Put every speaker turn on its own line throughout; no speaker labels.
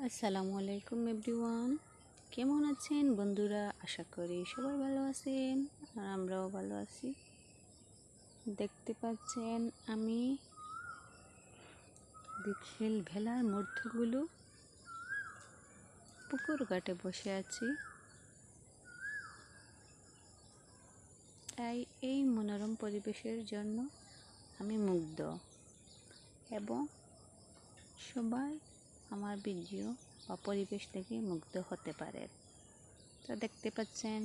আসসালামু আলাইকুম এভরিওয়ান, কেমন আছেন বন্ধুরা? আশা করি সবাই ভালো আছেন আর আমরাও ভালো আছি। দেখতে পাচ্ছেন আমি বিকেল বেলার মুহূর্তগুলো পুকুর ঘাটে বসে আছি। তাই এই মনোরম পরিবেশের জন্য আমি মুগ্ধ এবং সবাই আমার ভিডিও বা পরিবেশ দেখে মুগ্ধ হতে পারে। তো দেখতে পাচ্ছেন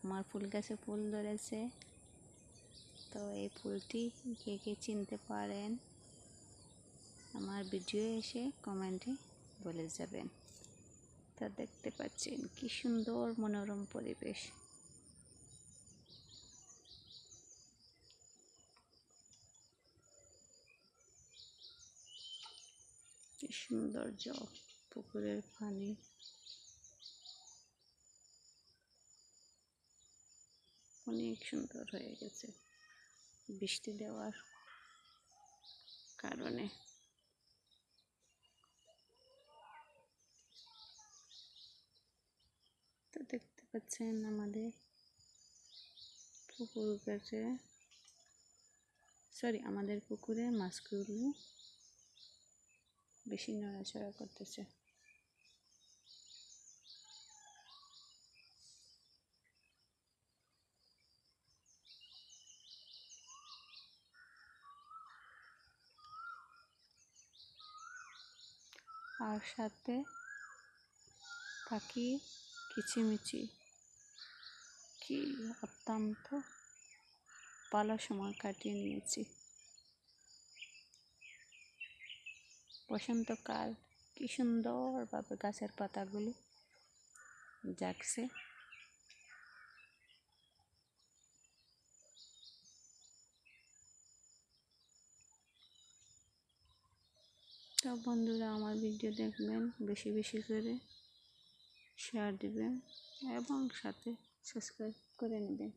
আমার ফুল গাছে ফুল ধরেছে। তো এই ফুলটি কে কে চিনতে পারেন আমার ভিডিও এসে কমেন্টে বলে যাবেন। তা দেখতে পাচ্ছেন কি সুন্দর মনোরম পরিবেশ। কি সৌন্দর্য, পুকুরের পানি অনেক সুন্দর হয়ে গেছে বৃষ্টি দেওয়ার কারণে। তো দেখতে পাচ্ছেন আমাদের পুকুর কাছে আমাদের পুকুরে মাছগুলো বেশি নড়াচড়া করতেছে। আর সাথে পাখি কিচিমিচি, কি অত্যন্ত ভালো সময় কাটিয়ে নিয়েছি। বসন্তকাল কি সুন্দরভাবে গাছের পাতাগুলো জাগছে। তো বন্ধুরা আমার ভিডিও দেখবেন, বেশি বেশি করে শেয়ার দিবেন এবং সাথে সাবস্ক্রাইব করে নেবেন।